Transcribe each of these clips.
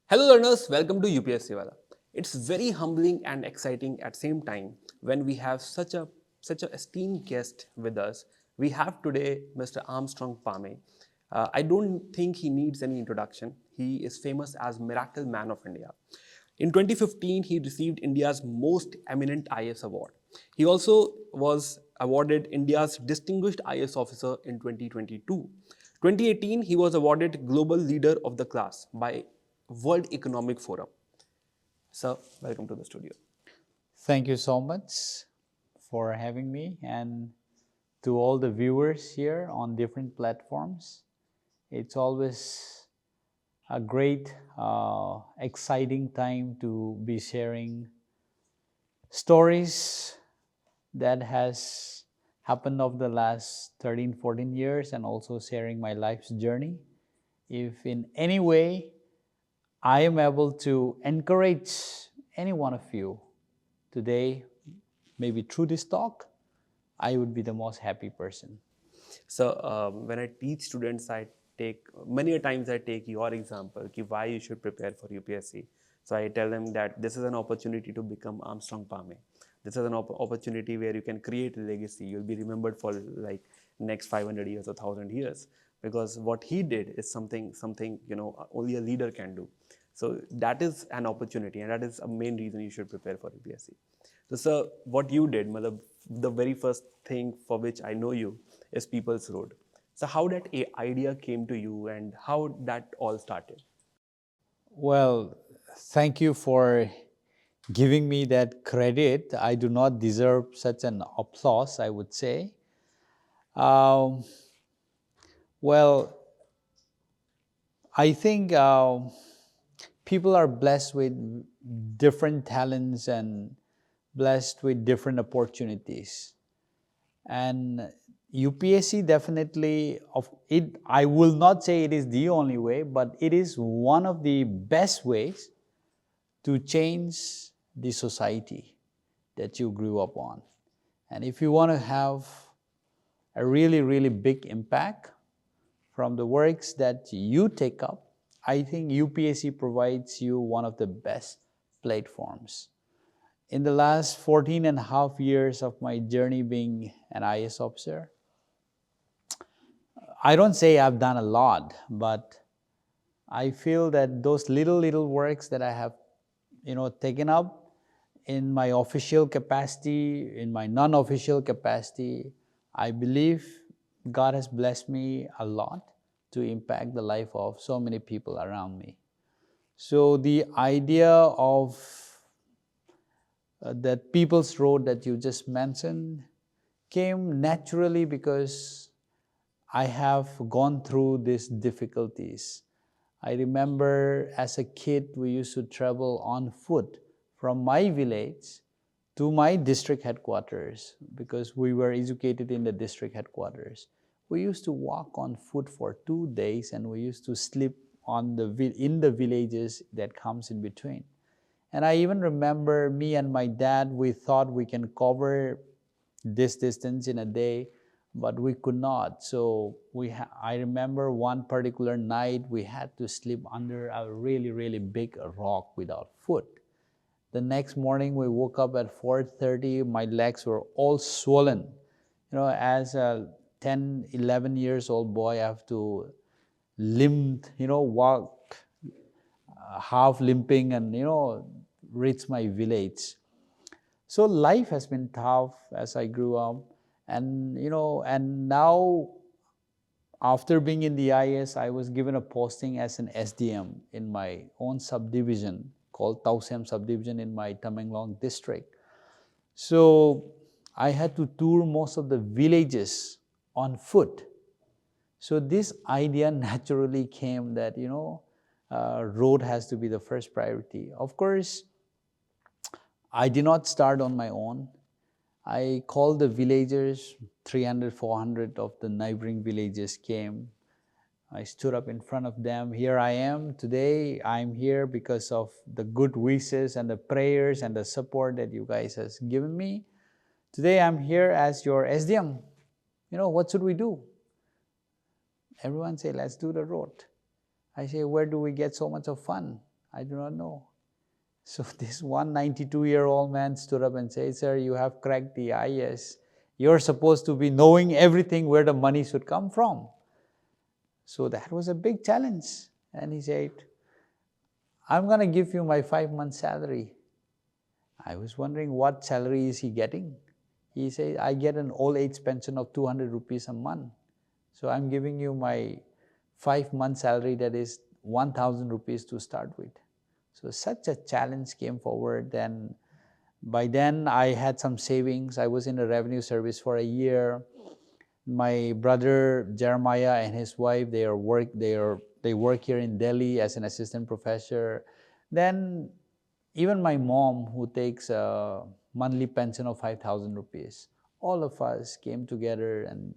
Hello learners, welcome to UPSC Wallah. It's very humbling and exciting at same time when we have such a esteemed guest with us. We have today Mr. Armstrong Pame. I don't think he needs any introduction. He is famous as Miracle Man of India. In 2015, he received India's most eminent IAS award. He also was awarded India's Distinguished IAS Officer in 2022. 2018, he was awarded Global Leader of the Class by World Economic Forum. Sir, welcome to the studio. Thank you so much for having me, and to all the viewers here on different platforms. It's always a great, exciting time to be sharing stories that has happened over the last 13, 14 years, and also sharing my life's journey. If in any way I am able to encourage any one of you today, maybe through this talk, I would be the most happy person. So when I teach students, I take many a times I take your example, why you should prepare for UPSC. So I tell them that this is an opportunity to become Armstrong Pame. This is an opportunity where you can create a legacy. You'll be remembered for like next 500 years or 1,000 years, because what he did is something only a leader can do. So that is an opportunity, and that is a main reason you should prepare for UPSC. So, sir, what you did, the very first thing for which I know you is People's Road. So, how that idea came to you and how that all started? Well, thank you for giving me that credit. I do not deserve such an applause, I would say. Um, well, I think people are blessed with different talents and blessed with different opportunities. And UPSC definitely, I will not say it is the only way, but it is one of the best ways to change the society that you grew up on. And if you want to have a really, really big impact from the works that you take up, I think UPSC provides you one of the best platforms. In the last 14 and a half years of my journey being an IAS officer, I don't say I've done a lot, but I feel that those little works that I have, taken up in my official capacity, in my non-official capacity, I believe God has blessed me a lot to impact the life of so many people around me. So the idea of that People's Road that you just mentioned came naturally because I have gone through these difficulties. I remember as a kid, we used to travel on foot from my village to my district headquarters because we were educated in the district headquarters. We used to walk on foot for 2 days, and we used to sleep in the villages that comes in between. And I even remember me and my dad, we thought we can cover this distance in a day, but we could not. So I remember one particular night we had to sleep under a really, really big rock without food. The next morning we woke up at 4:30. My legs were all swollen. As a 10, 11 years old boy, I have to walk half limping and, reach my village. So life has been tough as I grew up. And now after being in the IAS, I was given a posting as an SDM in my own subdivision called Tausem subdivision in my Tamenglong district. So I had to tour most of the villages on foot. So this idea naturally came that, road has to be the first priority. Of course, I did not start on my own. I called the villagers, 300, 400 of the neighboring villages came. I stood up in front of them. Here I am today. I'm here because of the good wishes and the prayers and the support that you guys has given me. Today I'm here as your SDM. What should we do? Everyone say, let's do the road. I say, where do we get so much of fun? I do not know. So this 192-year-old man stood up and said, sir, you have cracked the IAS. You're supposed to be knowing everything where the money should come from. So that was a big challenge. And he said, I'm going to give you my 5-month salary. I was wondering what salary is he getting. He said, I get an old age pension of 200 rupees a month. So I'm giving you my 5-month salary, that is 1,000 rupees to start with. So such a challenge came forward. Then by then I had some savings. I was in the revenue service for a year. My brother Jeremiah and his wife, they work here in Delhi as an assistant professor. Then even my mom, who takes a monthly pension of 5,000 rupees, all of us came together and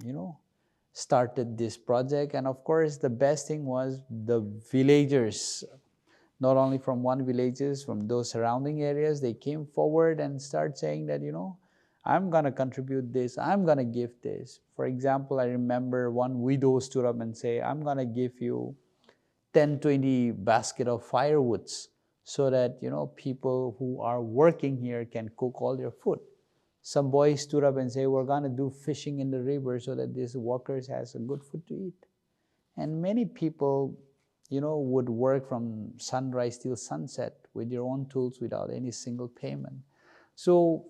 started this project. And of course, the best thing was the villagers, not only from one villages, from those surrounding areas, they came forward and started saying that, I'm going to contribute this, I'm going to give this. For example, I remember one widow stood up and say, I'm going to give you 10, 20 basket of firewoods so that, people who are working here can cook all their food. Some boys stood up and say, we're going to do fishing in the river so that these workers has a good food to eat. And many people, would work from sunrise till sunset with their own tools without any single payment. So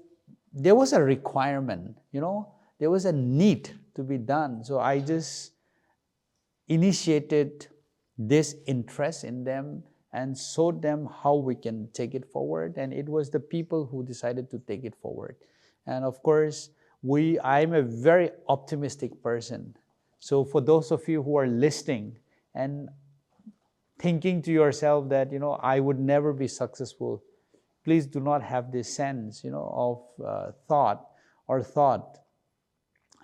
there was a requirement, there was a need to be done. So I just initiated this interest in them and showed them how we can take it forward. And it was the people who decided to take it forward. And of course, I'm a very optimistic person. So for those of you who are listening and thinking to yourself that, I would never be successful, please do not have this sense, of thought.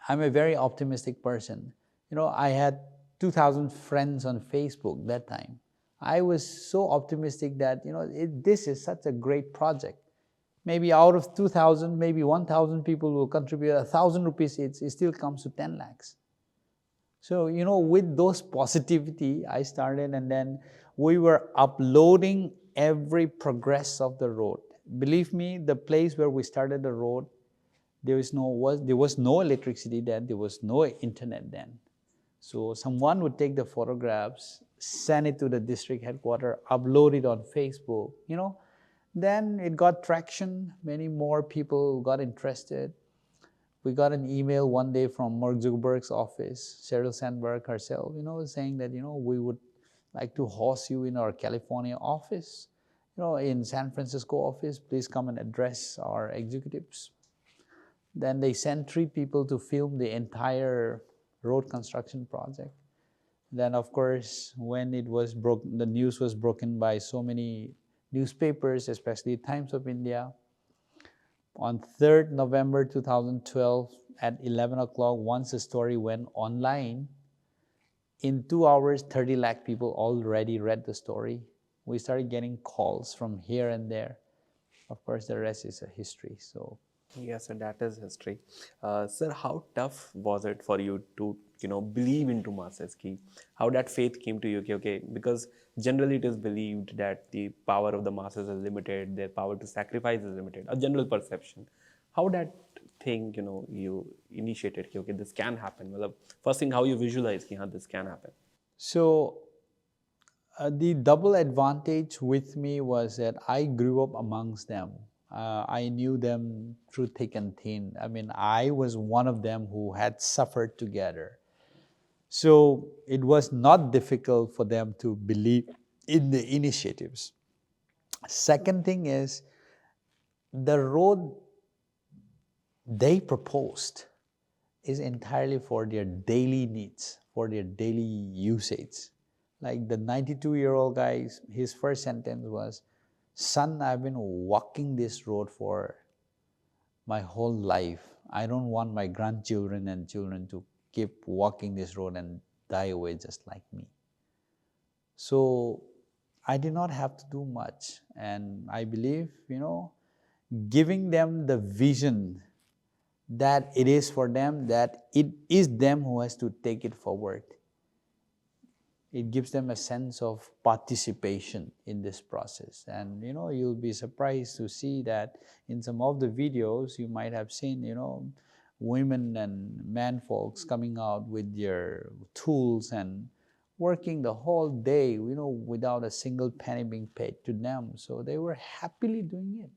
I'm a very optimistic person. I had 2,000 friends on Facebook that time. I was so optimistic that, this is such a great project. Maybe out of 2,000, maybe 1,000 people will contribute 1,000 rupees each. It still comes to 10 lakhs. So, with those positivity, I started, and then we were uploading every progress of the road. Believe me, the place where we started the road, there was no electricity then, there was no internet then. So someone would take the photographs, send it to the district headquarters, upload it on Facebook, Then it got traction, many more people got interested. We got an email one day from Mark Zuckerberg's office, Sheryl Sandberg herself, saying that, we would like to host you in our California office, in San Francisco office, please come and address our executives. Then they sent 3 people to film the entire road construction project. Then, of course, when it was the news was broken by so many newspapers, especially Times of India. On 3rd November 2012 at 11 o'clock, once the story went online, in 2 hours, 30 lakh people already read the story. We started getting calls from here and there. Of course, the rest is a history. So, yes, sir, that is history. Sir, how tough was it for you to, believe into masses? How that faith came to you? Okay, because generally it is believed that the power of the masses is limited, their power to sacrifice is limited, a general perception. How that thing, you initiated, okay, this can happen? Well, first thing, how you visualize this can happen? So the double advantage with me was that I grew up amongst them. I knew them through thick and thin. I mean, I was one of them who had suffered together. So it was not difficult for them to believe in the initiatives. Second thing is, the road they proposed is entirely for their daily needs, for their daily usage. Like the 92-year-old guy, his first sentence was, son, I've been walking this road for my whole life. I don't want my grandchildren and children to keep walking this road and die away just like me. So I did not have to do much. And I believe, giving them the vision that it is for them, that it is them who has to take it forward. it gives them a sense of participation in this process. And you'll be surprised to see that in some of the videos you might have seen, women and men folks coming out with their tools and working the whole day, without a single penny being paid to them. So they were happily doing it.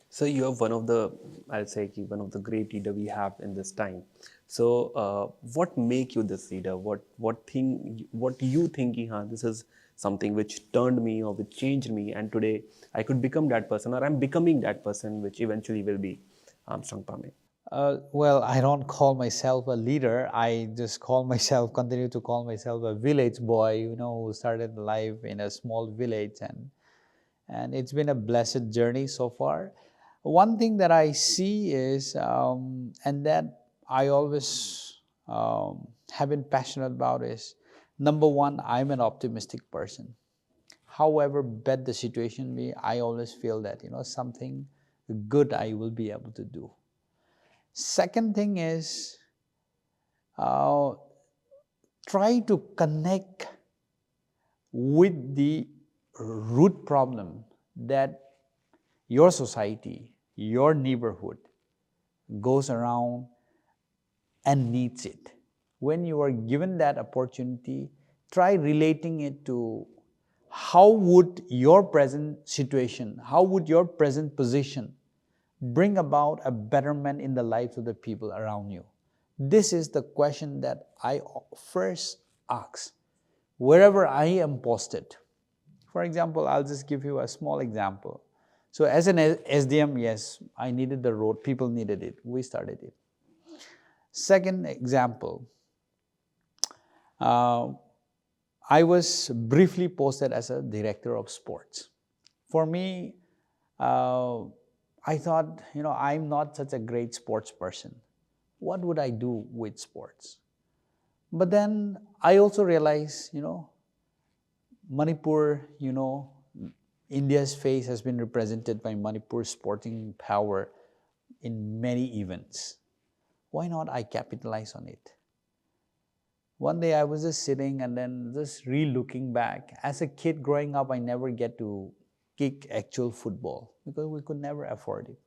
So you are one of the, I'll say, one of the great leader we have in this time. So what make you this leader? What you think, this is something which turned me or which changed me, and today I could become that person, or I'm becoming that person, which eventually will be Armstrong Pame. Well, I don't call myself a leader. I just continue to call myself a village boy, who started life in a small village, and it's been a blessed journey so far. One thing that I see is, and that I always have been passionate about is, number one, I'm an optimistic person. However bad the situation be, I always feel that, something good I will be able to do. Second thing is, try to connect with the root problem that your society, your neighborhood goes around and needs it. When you are given that opportunity, try relating it to how would your present situation, how would your present position bring about a betterment in the lives of the people around you. This is the question that I first ask wherever I am posted. For example, I'll just give you a small example. So as an SDM, yes, I needed the road, people needed it, we started it. Second example, I was briefly posted as a director of sports. For me, I thought, I'm not such a great sports person. What would I do with sports? But then I also realized, Manipur, India's face has been represented by Manipur's sporting power in many events. Why not I capitalize on it? One day I was just sitting and then just re-looking back. As a kid growing up, I never get to kick actual football because we could never afford it.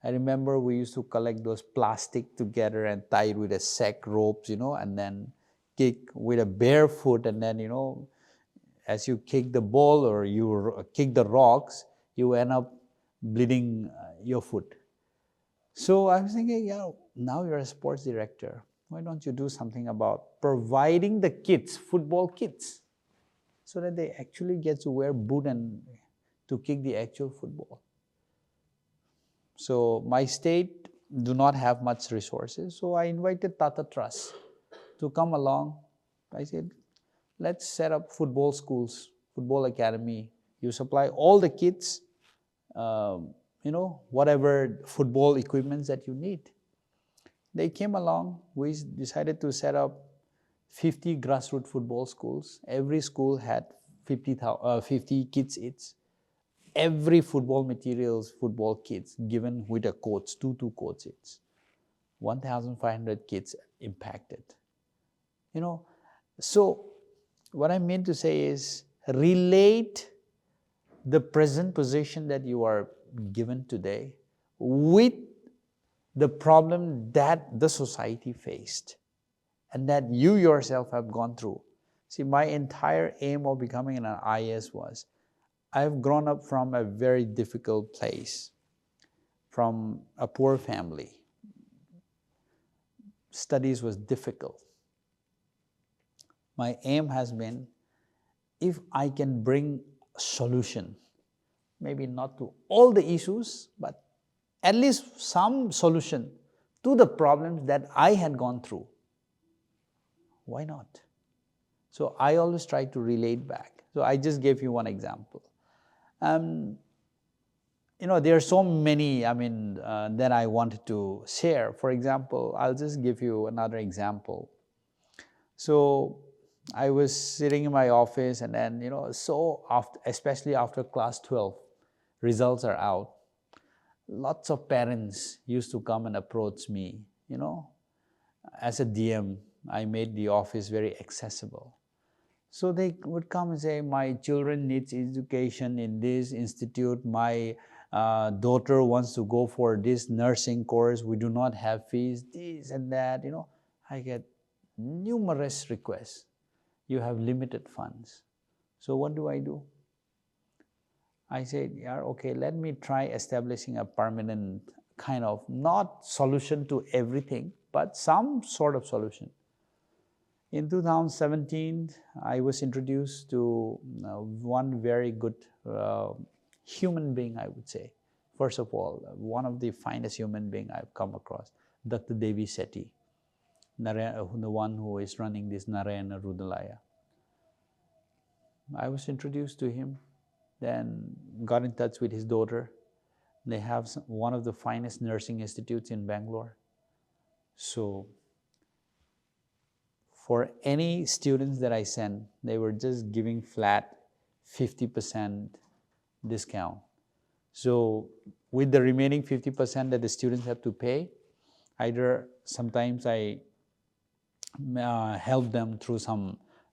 I remember we used to collect those plastic together and tie it with a sack ropes, and then kick with a bare foot, and then, as you kick the ball or you kick the rocks, you end up bleeding your foot. So I was thinking, now you're a sports director. Why don't you do something about providing the kids, football kits, so that they actually get to wear boot and to kick the actual football. So my state do not have much resources, so I invited Tata Trust to come along. I said, let's set up football schools, football academy. You supply all the kids, whatever football equipments that you need. They came along. We decided to set up 50 grassroots football schools. Every school had 50 kids each. Every football materials, football kits given with a coach, two coach each. 1,500 kids impacted. So what I mean to say is relate the present position that you are given today with the problem that the society faced and that you yourself have gone through. See, my entire aim of becoming an IAS was, I've grown up from a very difficult place, from a poor family. Studies was difficult. My aim has been, if I can bring a solution, maybe not to all the issues, but at least some solution to the problems that I had gone through, why not? So I always try to relate back. So I just gave you one example. There are so many, that I wanted to share. For example, I'll just give you another example. So I was sitting in my office and then, especially after class 12, results are out. Lots of parents used to come and approach me, As a DM, I made the office very accessible. So they would come and say, my children needs education in this institute, my daughter wants to go for this nursing course, we do not have fees, this and that, I get numerous requests. You have limited funds. So what do? I said, yeah, okay, let me try establishing a permanent kind of, not solution to everything, but some sort of solution. In 2017, I was introduced to one very good human being, I would say. First of all, one of the finest human beings I've come across, Dr. Devi Sethi, the one who is running this Narayana Rudalaya. I was introduced to him, then got in touch with his daughter. They have one of the finest nursing institutes in Bangalore. So for any students that I sent, they were just giving flat 50% discount. So with the remaining 50% that the students have to pay, either sometimes I help them through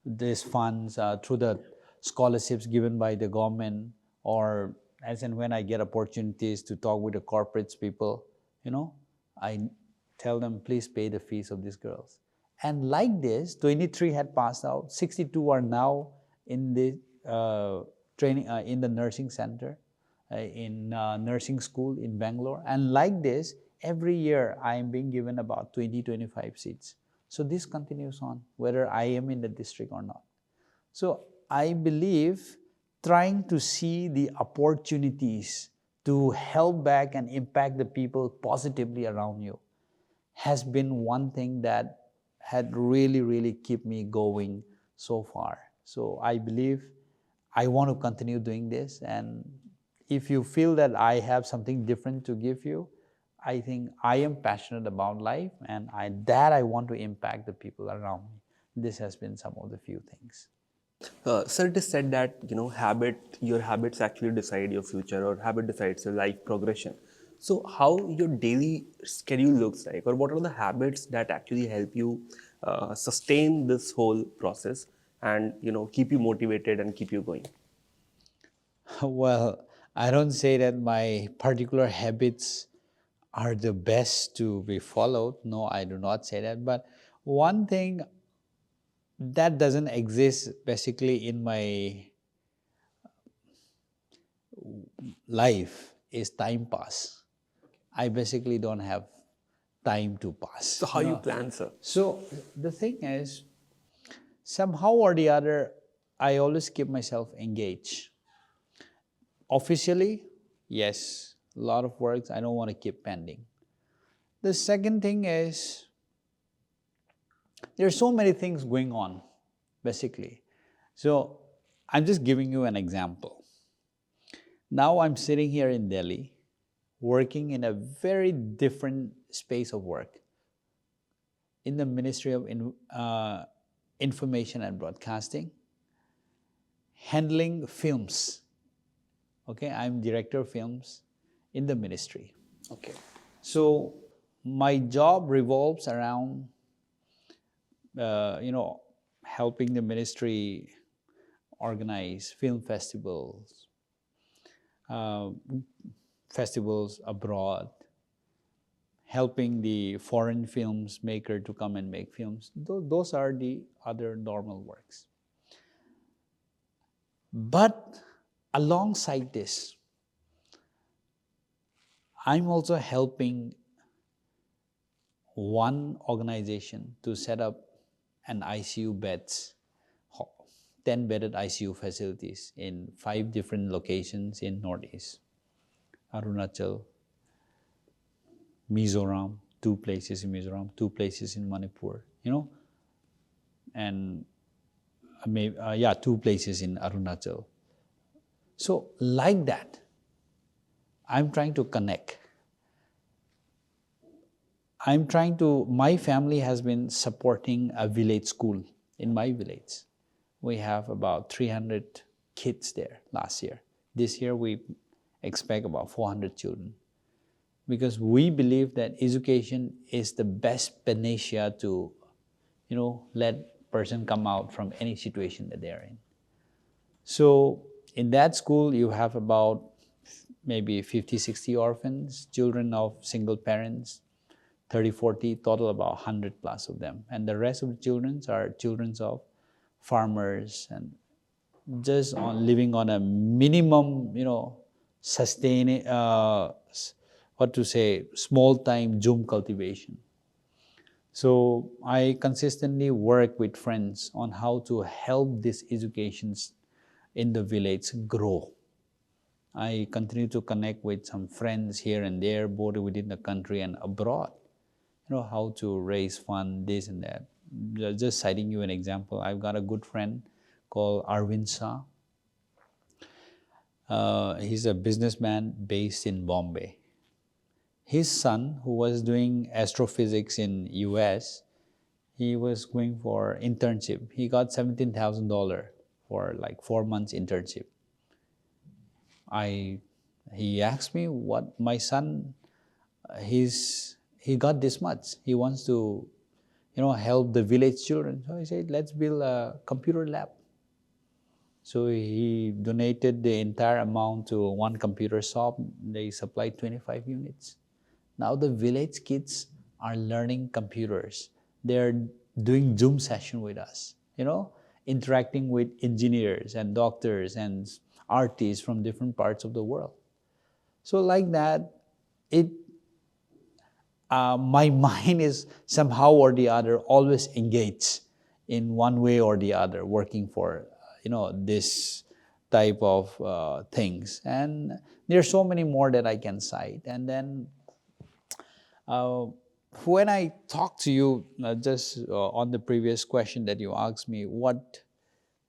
these funds, through the scholarships given by the government, or as and when I get opportunities to talk with the corporates people, I tell them, please pay the fees of these girls. And like this, 23 had passed out, 62 are now in the training, in the nursing center, in nursing school in Bangalore. And like this, every year I am being given about 20-25 seats. So this continues on, whether I am in the district or not. So I believe trying to see the opportunities to help back and impact the people positively around you has been one thing that had really kept me going so far. So I believe I want to continue doing this, and if you feel that I have something different to give you, I think I am passionate about life, and I want to impact the people around me. This has been some of the few things. Sir, it is said that your habits actually decide your future, or habit decides your life progression. So, how your daily schedule looks like, or what are the habits that actually help you sustain this whole process, and keep you motivated and keep you going? Well, I don't say that my particular habits are the best to be followed. No, I do not say that. But one thing that doesn't exist basically in my life is time pass. I basically don't have time to pass. So, how you plan, sir? So the thing is, somehow or the other, I always keep myself engaged. Officially, yes, a lot of works I don't want to keep pending. The second thing is, there are so many things going on, basically. So I'm just giving you an example. Now I'm sitting here in Delhi, working in a very different space of work, in the Ministry of Information and Broadcasting, handling films. Okay, I'm director of films in the ministry. Okay, so my job revolves around, helping the ministry organize film festivals, festivals abroad, helping the foreign films maker to come and make films. Those are the other normal works. But alongside this, I'm also helping one organization to set up an ICU beds, 10-bedded ICU facilities in 5 different locations in Northeast. Arunachal, Mizoram, 2 places in Mizoram, 2 places in Manipur, and 2 places in Arunachal. So like that, I'm trying to connect. My family has been supporting a village school in my village. We have about 300 kids there last year. This year we expect about 400 children, because we believe that education is the best panacea to, let person come out from any situation that they're in. So in that school, you have about maybe 50, 60 orphans, children of single parents, 30, 40, total about 100 plus of them. And the rest of the children are children of farmers and just on living on a minimum, sustaining, small time Zoom cultivation. So I consistently work with friends on how to help these educations in the village grow. I continue to connect with some friends here and there, both within the country and abroad. How to raise fund, this and that. Just citing you an example, I've got a good friend called Arvind Shah. He's a businessman based in Bombay. His son, who was doing astrophysics in US, he was going for internship. He got $17,000 for like 4 months internship. He asked me what my son, he got this much. He wants to, help the village children. So I said, let's build a computer lab. So he donated the entire amount to one computer shop. They supplied 25 units. Now the village kids are learning computers. They're doing Zoom session with us, interacting with engineers and doctors and artists from different parts of the world. So like that, my mind is somehow or the other always engaged in one way or the other, working for this type of things. And there are so many more that I can cite. And then when I talk to you, just on the previous question that you asked me, what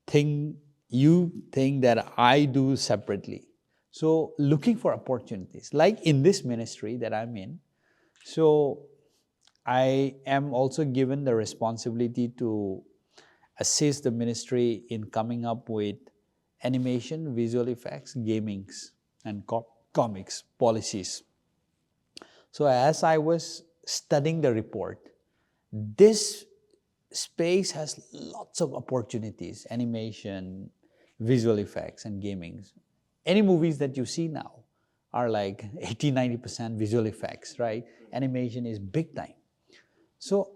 thing you think that I do separately? So looking for opportunities, like in this ministry that I'm in. So I am also given the responsibility to assist the ministry in coming up with animation, visual effects, gamings, and comics policies. So as I was studying the report, this space has lots of opportunities: animation, visual effects, and gamings. Any movies that you see now are like 80-90% visual effects, right? Animation is big time. So,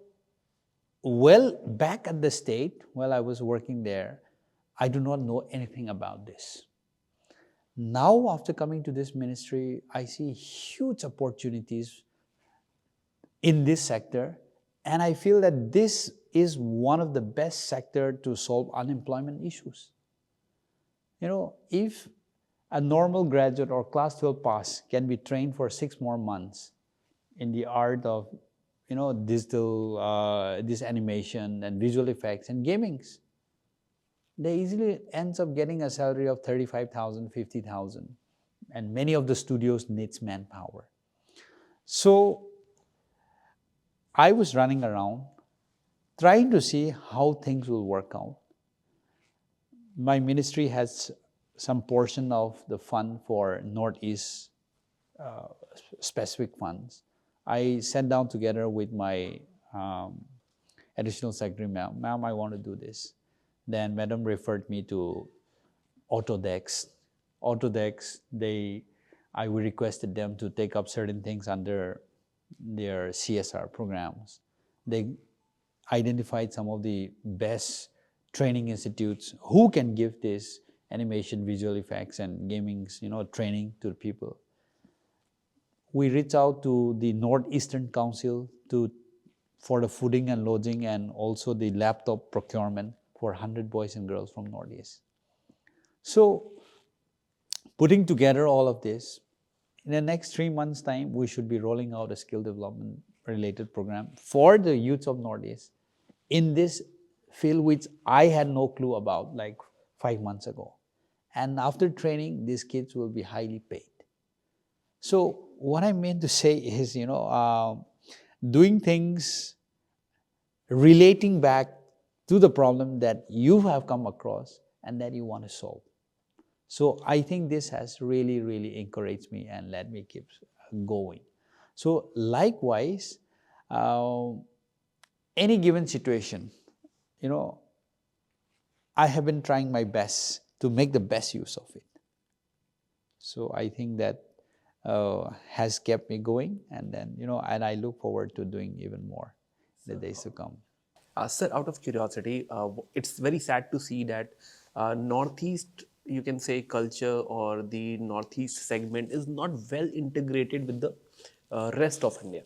back at the state, while I was working there, I do not know anything about this. Now, after coming to this ministry, I see huge opportunities in this sector, and I feel that this is one of the best sector to solve unemployment issues. If a normal graduate or class 12 pass can be trained for 6 more months in the art of digital, this animation and visual effects and gamings, they easily ends up getting a salary of 35,000, 50,000, and many of the studios needs manpower. So I was running around trying to see how things will work out. My ministry has some portion of the fund for Northeast specific funds. I sat down together with my additional secretary, ma'am, I want to do this. Then madam referred me to Autodex. I requested them to take up certain things under their CSR programs. They identified some of the best training institutes who can give this animation, visual effects, and gaming, training to the people. We reached out to the Northeastern Council for the fooding and lodging, and also the laptop procurement for 100 boys and girls from Northeast. So, putting together all of this, in the next 3 months' time, we should be rolling out a skill development related program for the youth of Northeast in this field, which I had no clue about like 5 months ago. And after training, these kids will be highly paid. So what I meant to say is, doing things relating back to the problem that you have come across and that you want to solve. So I think this has really, really encouraged me and let me keep going. So likewise, any given situation, you know, I have been trying my best to make the best use of it. So I think that has kept me going, and then, you know, and I look forward to doing even more in the days to come. Sir, out of curiosity, it's very sad to see that Northeast, you can say, culture or the Northeast segment is not well integrated with the rest of India.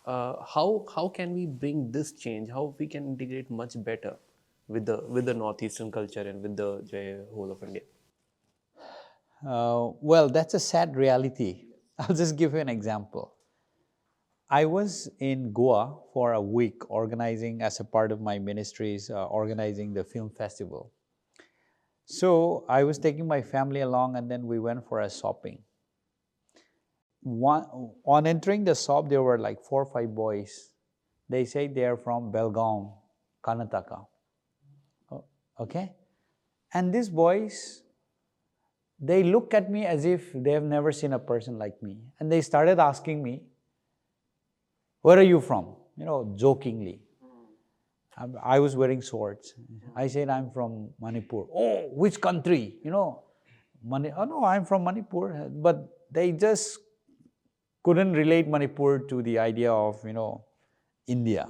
How can we bring this change? How we can integrate much better with the Northeastern culture and with the whole of India? Well, that's a sad reality. I'll just give you an example. I was in Goa for a week organizing, as a part of my ministries, organizing the film festival. So I was taking my family along, and then we went for a shopping. On entering the shop, there were like 4 or 5 boys. They say they are from Belgaum, Karnataka. Okay? And these boys, they look at me as if they have never seen a person like me. And they started asking me, "Where are you from?" You know, jokingly. I was wearing shorts. I said, "I'm from Manipur." "Oh, which country?" You know, "Oh no, I'm from Manipur." But they just couldn't relate Manipur to the idea of, you know, India.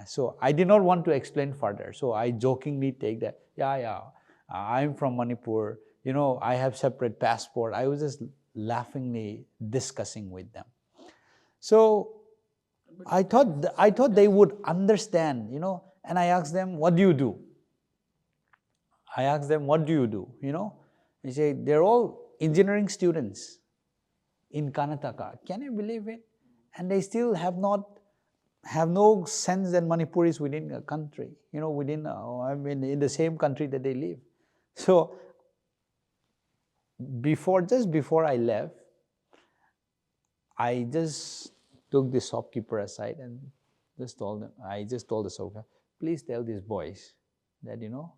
So I did not want to explain further. So I jokingly take that, yeah, I'm from Manipur. You know, I have separate passport. I was just laughingly discussing with them. So I thought they would understand, you know, and I asked them, "What do you do?" I asked them, "What do you do?" You know, they say they're all engineering students in Karnataka. Can you believe it? And they still have no sense that Manipur is within a country, you know, in the same country that they live. So just before I left, I just took the shopkeeper aside and I just told the shopkeeper, "Please tell these boys that, you know,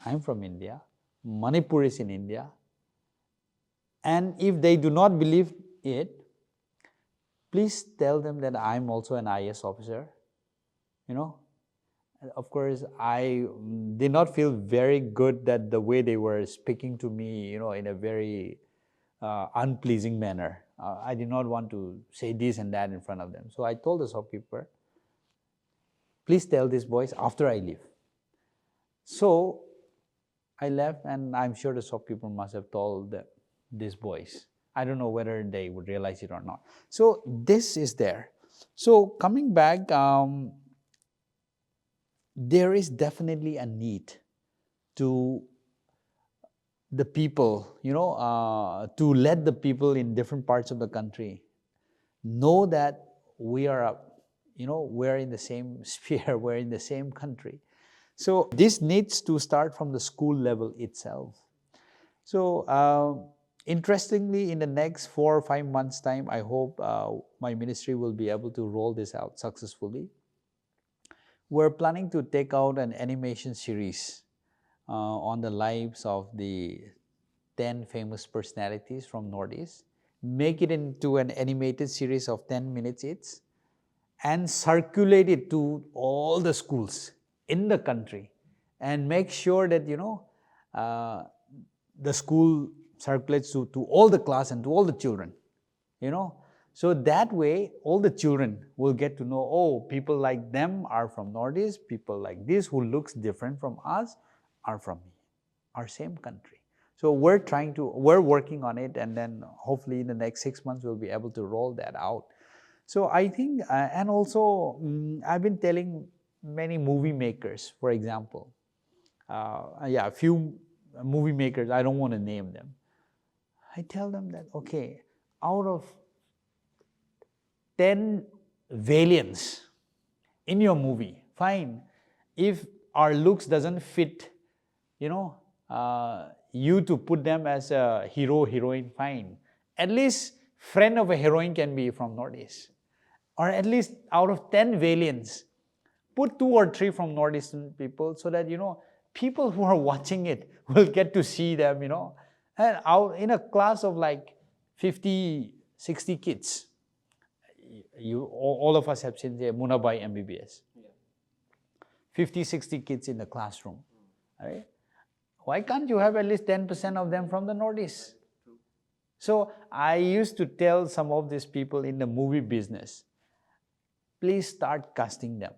I'm from India, Manipur is in India, and if they do not believe it, please tell them that I'm also an IAS officer." You know, of course, I did not feel very good that the way they were speaking to me, you know, in a very unpleasing manner. I did not want to say this and that in front of them. So I told the shopkeeper, "Please tell these boys after I leave." So I left, and I'm sure the shopkeeper must have told these boys. I don't know whether they would realize it or not. So this is there. So coming back, there is definitely a need to the people, you know, to let the people in different parts of the country know that we're in the same sphere, we're in the same country. So this needs to start from the school level itself. So interestingly, in the next 4 or 5 months' time, I hope my ministry will be able to roll this out successfully. We're planning to take out an animation series on the lives of the 10 famous personalities from Northeast, make it into an animated series of 10 minutes each, and circulate it to all the schools in the country, and make sure that, you know, the school circulates to all the class and to all the children, you know. So that way, all the children will get to know, oh, people like them are from Northeast, people like this who looks different from us are from our same country. So we're working on it, and then hopefully in the next 6 months, we'll be able to roll that out. So I think, and also I've been telling many movie makers, for example, a few movie makers, I don't want to name them. I tell them that, okay, out of 10 villains in your movie, fine. If our looks doesn't fit, you know, you to put them as a hero, heroine, fine. At least friend of a heroine can be from Northeast. Or at least out of 10 villains, put 2 or 3 from Northeastern people, so that, you know, people who are watching it will get to see them, you know. And out in a class of like 50, 60 kids, all of us have seen the Munabai MBBS. 50, 60 kids in the classroom, right? Why can't you have at least 10% of them from the Northeast? So I used to tell some of these people in the movie business, please start casting them.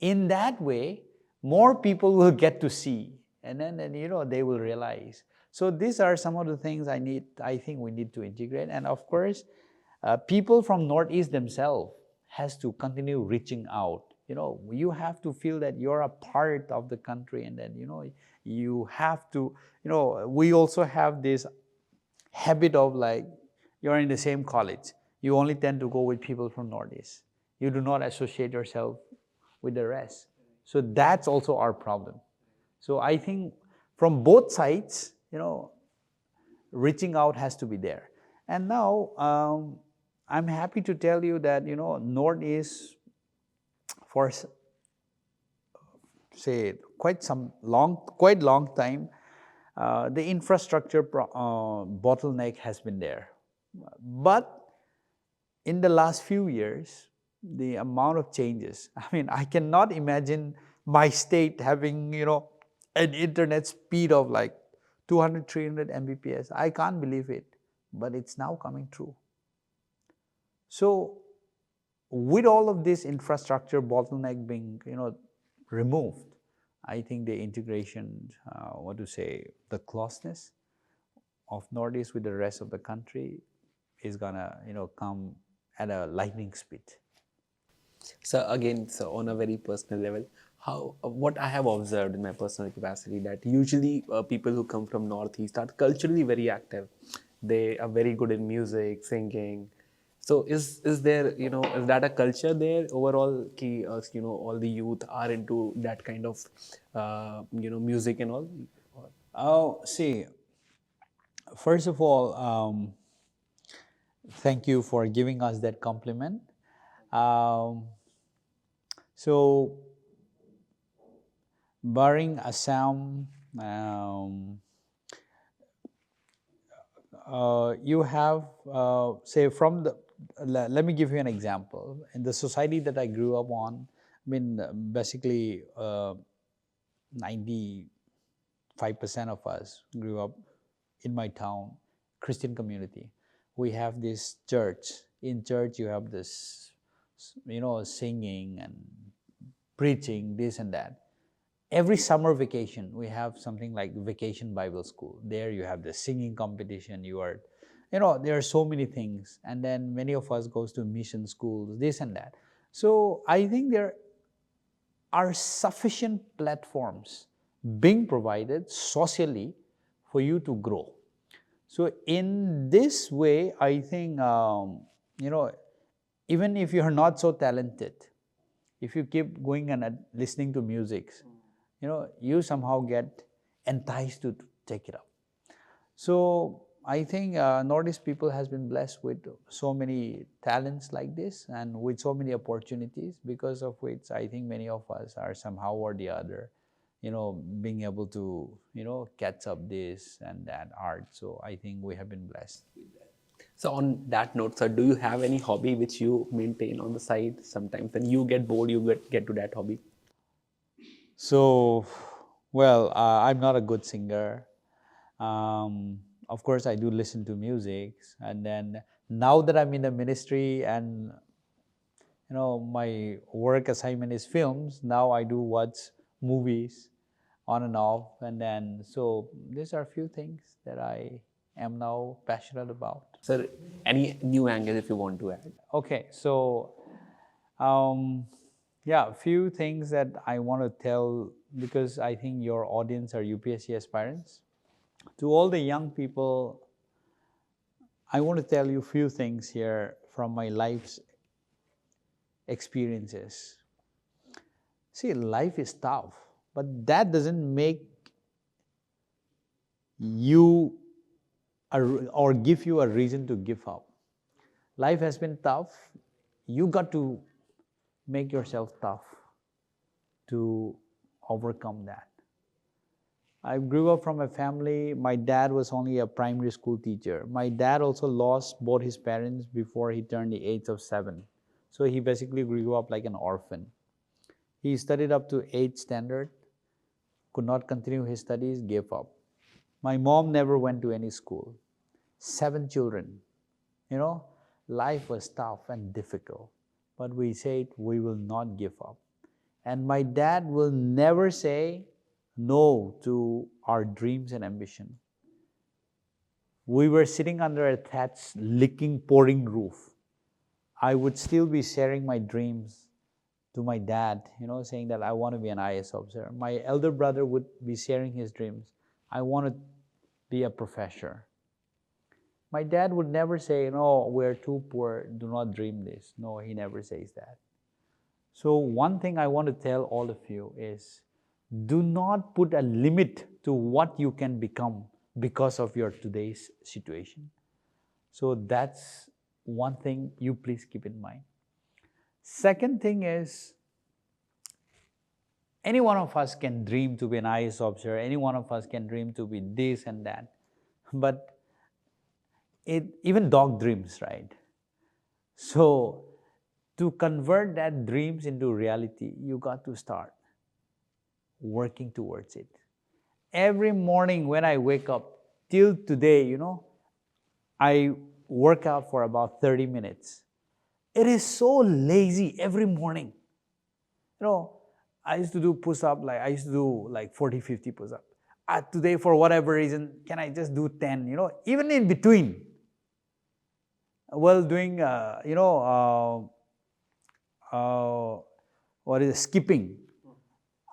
In that way, more people will get to see, and then they will realize. So these are some of the things I think we need to integrate. And of course, people from Northeast themselves has to continue reaching out. You have to feel that you're a part of the country, and then you have to. We also have this habit of like, you're in the same college, you only tend to go with people from Northeast. You do not associate yourself with the rest. So that's also our problem. So I think from both sides, reaching out has to be there. And now I'm happy to tell you that Northeast, for say quite long time, the infrastructure bottleneck has been there. But in the last few years, the amount of changes, I cannot imagine my state having, an internet speed of like 200, 300 Mbps. I can't believe it, but it's now coming true. So with all of this infrastructure bottleneck being, removed, I think the integration, the closeness of Northeast with the rest of the country is gonna, come at a lightning speed. So again, so on a very personal level, what I have observed in my personal capacity, that usually people who come from Northeast are culturally very active. They are very good in music, singing. So is there, is that a culture there overall? Ki, all the youth are into that kind of, music and all? Oh, see, first of all, thank you for giving us that compliment. So, barring Assam, you have, say, let me give you an example. In the society that I grew up on, basically 95% of us grew up in my town, Christian community. We have this church. In church, you have this, singing and preaching, this and that. Every summer vacation, we have something like Vacation Bible School. There you have the singing competition. There are so many things. And then many of us goes to mission schools, this and that. So I think there are sufficient platforms being provided socially for you to grow. So in this way, I think, even if you're not so talented, if you keep going and listening to music, you somehow get enticed to take it up. So I think Northeast people has been blessed with so many talents like this and with so many opportunities, because of which I think many of us are somehow or the other, being able to, catch up this and that art. So I think we have been blessed with that. So on that note, sir, do you have any hobby which you maintain on the side? Sometimes when you get bored, you get to that hobby. So, well, I'm not a good singer. Of course, I do listen to music. And then now that I'm in the ministry and, my work assignment is films, now I do watch movies on and off. And then, so these are a few things that I am now passionate about. Sir, any new angle if you want to add? Okay, so yeah, a few things that I want to tell, because I think your audience are UPSC aspirants. To all the young people, I want to tell you a few things here from my life's experiences. See, life is tough, but that doesn't make you or give you a reason to give up. Life has been tough. You got to make yourself tough to overcome that. I grew up from a family, my dad was only a primary school teacher. My dad also lost both his parents before he turned the age of 7. So he basically grew up like an orphan. He studied up to 8th standard, could not continue his studies, gave up. My mom never went to any school. 7 children. Life was tough and difficult. But we said we will not give up. And my dad will never say no to our dreams and ambition. We were sitting under a thatched, leaking, pouring roof. I would still be sharing my dreams to my dad, saying that I want to be an IAS officer. My elder brother would be sharing his dreams. I want to be a professor. My dad would never say, no, we're too poor, do not dream this. No, he never says that. So one thing I want to tell all of you is, do not put a limit to what you can become because of your today's situation. So that's one thing you please keep in mind. Second thing is, any one of us can dream to be an IAS officer, any one of us can dream to be this and that, but even dog dreams, right? So to convert that dreams into reality, you got to start working towards it. Every morning when I wake up, till today, I work out for about 30 minutes. It is so lazy every morning. I used to do push-up, I used to do 40, 50 push-up. Today, for whatever reason, can I just do 10, even in between. While doing, skipping.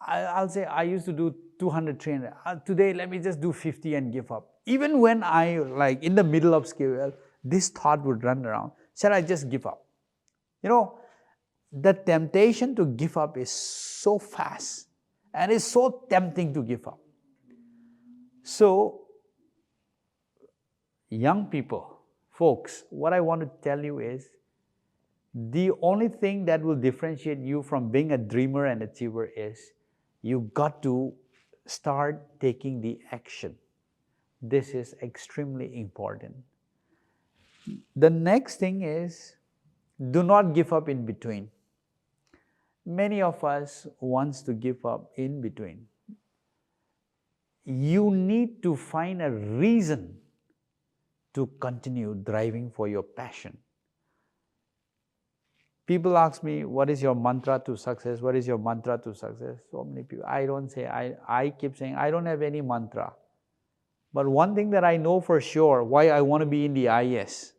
I'll say I used to do 200, 300. Today, let me just do 50 and give up. Even when I, in the middle of skill, this thought would run around. Shall I just give up? The temptation to give up is so fast and it's so tempting to give up. So, young people, folks, what I want to tell you is, the only thing that will differentiate you from being a dreamer and achiever is, you got to start taking the action. This is extremely important. The next thing is, do not give up in between. Many of us wants to give up in between. You need to find a reason to continue driving for your passion. People ask me, what is your mantra to success? What is your mantra to success? So many people, I keep saying, I don't have any mantra. But one thing that I know for sure, why I want to be in the IAS,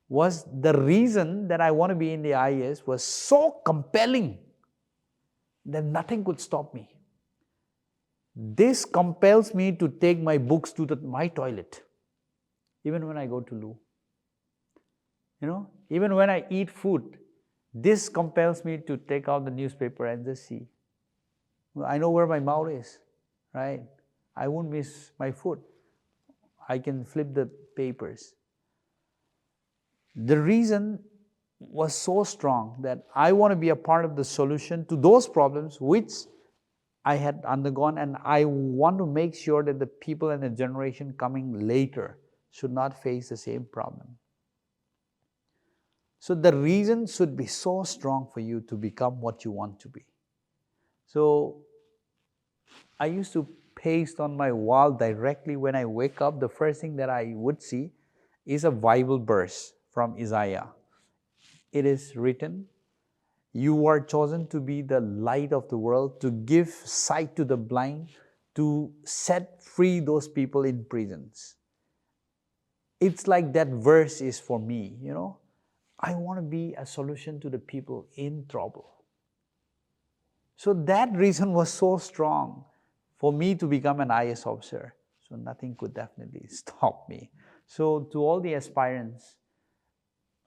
was the reason that I want to be in the IAS was so compelling that nothing could stop me. This compels me to take my books to my toilet, even when I go to loo. Even when I eat food, this compels me to take out the newspaper and just see. I know where my mouth is, right? I won't miss my food. I can flip the papers. The reason was so strong that I want to be a part of the solution to those problems which I had undergone, and I want to make sure that the people and the generation coming later should not face the same problem. So the reason should be so strong for you to become what you want to be. So I used to paste on my wall directly when I wake up. The first thing that I would see is a Bible verse from Isaiah. It is written, you are chosen to be the light of the world, to give sight to the blind, to set free those people in prisons. It's like that verse is for me, I want to be a solution to the people in trouble. So that reason was so strong for me to become an IAS officer. So nothing could definitely stop me. So to all the aspirants,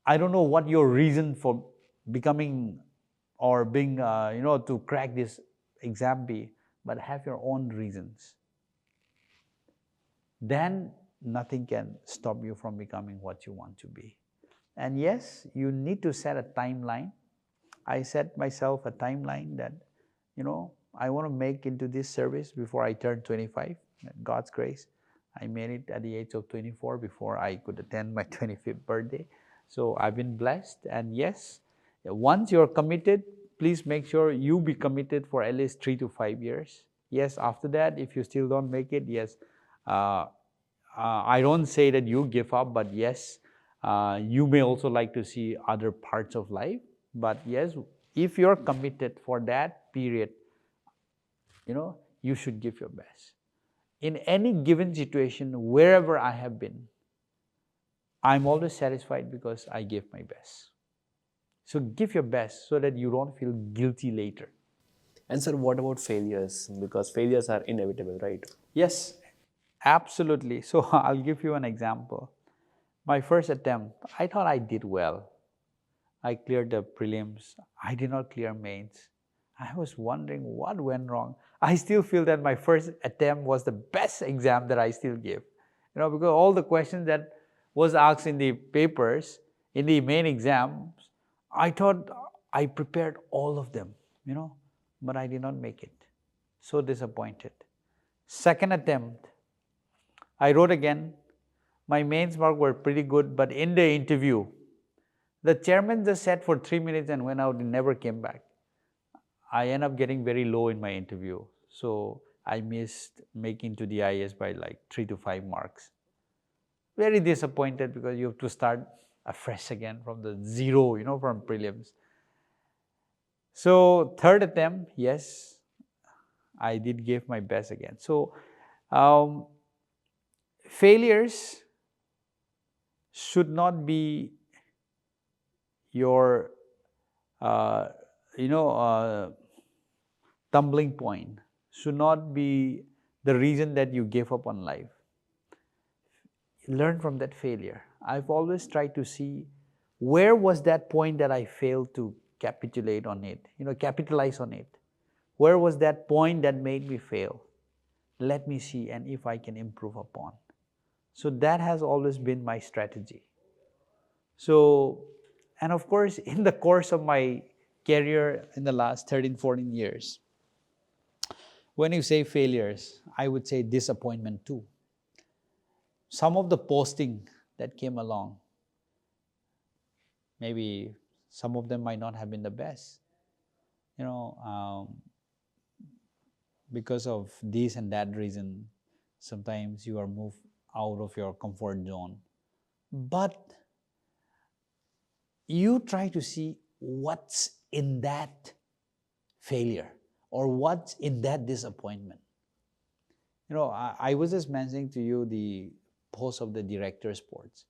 I don't know what your reason for becoming or being, to crack this exam be, but have your own reasons. Then nothing can stop you from becoming what you want to be. And yes, you need to set a timeline. I set myself a timeline that, I want to make into this service before I turn 25. God's grace, I made it at the age of 24 before I could attend my 25th birthday. So I've been blessed. And yes, once you're committed, please make sure you be committed for at least 3 to 5 years. Yes, after that, if you still don't make it, yes, I don't say that you give up, but yes, you may also like to see other parts of life. But yes, if you're committed for that period, you should give your best. In any given situation, wherever I have been, I'm always satisfied because I gave my best. So give your best so that you don't feel guilty later. And sir, what about failures? Because failures are inevitable, right? Yes, absolutely. So I'll give you an example. My first attempt, I thought I did well. I cleared the prelims. I did not clear mains. I was wondering what went wrong. I still feel that my first attempt was the best exam that I still gave. Because all the questions that was asked in the papers, in the main exams, I thought I prepared all of them, but I did not make it. So disappointed. Second attempt, I wrote again. My mains marks were pretty good, but in the interview, the chairman just sat for 3 minutes and went out and never came back. I ended up getting very low in my interview. So I missed making to the IAS by like 3 to 5 marks. Very disappointed because you have to start afresh again from the zero, from prelims. So third attempt, yes, I did give my best again. So failures should not be your tumbling point, should not be the reason that you gave up on life. Learn from that failure. I've always tried to see where was that point that I failed to capitalize on it. Where was that point that made me fail? Let me see, and if I can improve upon. So that has always been my strategy. So, and of course, in the course of my career in the last 13, 14 years, when you say failures, I would say disappointment too. Some of the posting that came along, maybe some of them might not have been the best. Because of this and that reason, sometimes you are moved out of your comfort zone. But you try to see what's in that failure or what's in that disappointment. I was just mentioning to you the post of the director sports.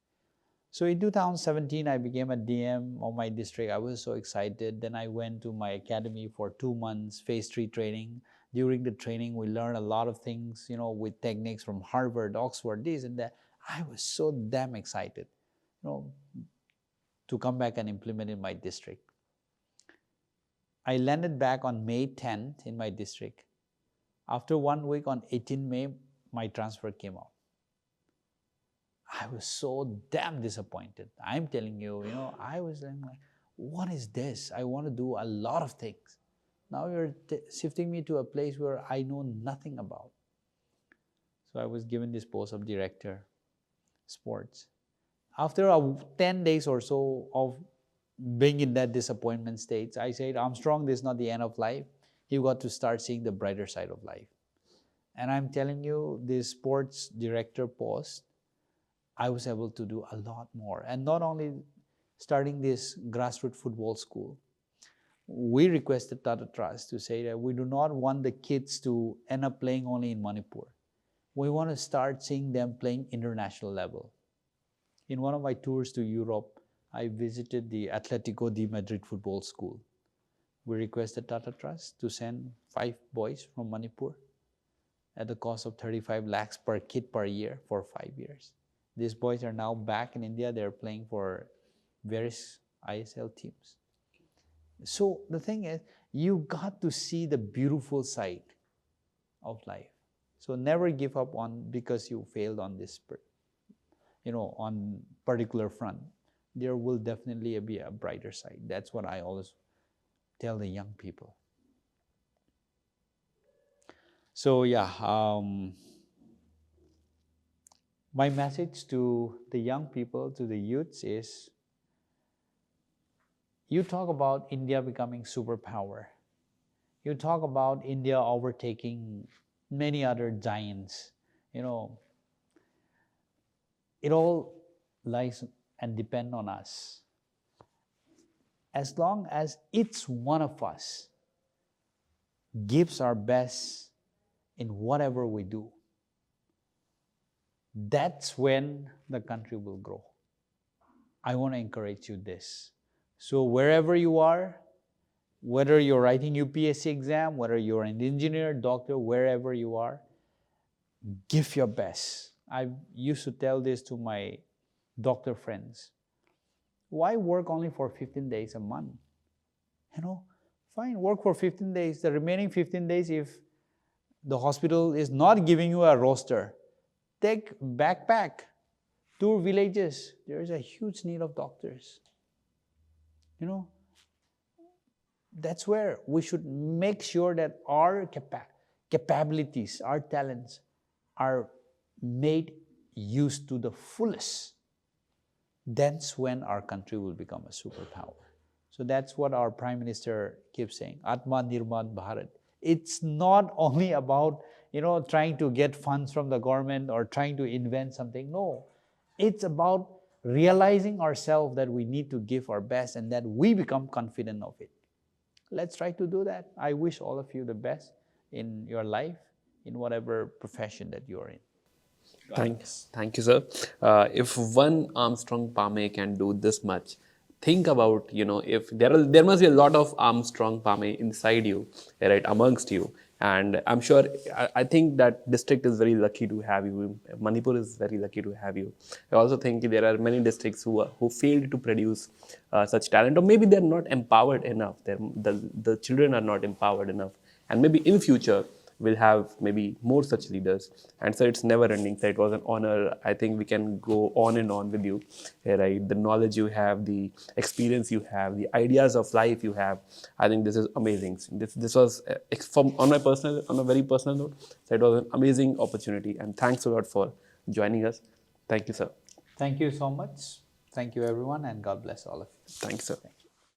So in 2017, I became a DM of my district. I was so excited. Then I went to my academy for 2 months, phase 3 training. During the training, we learned a lot of things, with techniques from Harvard, Oxford, this and that. I was so damn excited, to come back and implement in my district. I landed back on May 10th in my district. After 1 week on 18 May, my transfer came out. I was so damn disappointed. I'm telling you, I was like, what is this? I want to do a lot of things. Now you're shifting me to a place where I know nothing about. So I was given this post of director, sports. After 10 days or so of being in that disappointment state, I said, Armstrong, this is not the end of life. You got to start seeing the brighter side of life. And I'm telling you, this sports director post, I was able to do a lot more. And not only starting this grassroots football school, we requested Tata Trust to say that we do not want the kids to end up playing only in Manipur. We want to start seeing them playing international level. In one of my tours to Europe, I visited the Atletico de Madrid football school. We requested Tata Trust to send 5 boys from Manipur at the cost of 35 lakhs per kid per year for 5 years. These boys are now back in India. They're playing for various ISL teams. So the thing is, you got to see the beautiful side of life. So never give up on because you failed on this, on particular front. There will definitely be a brighter side. That's what I always tell the young people. So yeah, my message to the young people, to the youths is, You talk about India becoming superpower. You talk about India overtaking many other giants. You know, it all lies and depend on us. As long as each one of us gives our best in whatever we do, that's when the country will grow. I want to encourage you this. So wherever you are, whether you're writing UPSC exam, whether you're an engineer, doctor, wherever you are, give your best. I used to tell this to my doctor friends. Why work only for 15 days a month? You know, fine, work for 15 days. The remaining 15 days, if the hospital is not giving you a roster, take backpack, tour villages. There is a huge need of doctors. You know, that's where we should make sure that our capabilities, our talents are made use to the fullest. That's when our country will become a superpower. So that's what our Prime Minister keeps saying, Atma Nirbhar Bharat. It's not only about, trying to get funds from the government or trying to invent something. No, it's about realizing ourselves that we need to give our best and that we become confident of it. Let's try to do that. I wish all of you the best in your life, in whatever profession that you're in. Thank you, sir. If one Armstrong Pame can do this much, think about, if there must be a lot of Armstrong Pame inside you, right, amongst you. And I'm sure, I think that district is very lucky to have you. Manipur is very lucky to have you. I also think there are many districts who failed to produce such talent, or maybe they're not empowered enough. The children are not empowered enough. And maybe in future, we'll have maybe more such leaders. And so it's never ending. So it was an honor. I think we can go on and on with you, right? The knowledge you have, the experience you have, the ideas of life you have. I think this is amazing. This was on a very personal note. So it was an amazing opportunity. And thanks a lot for joining us. Thank you, sir. Thank you so much. Thank you, everyone, and God bless all of you. Thanks, sir.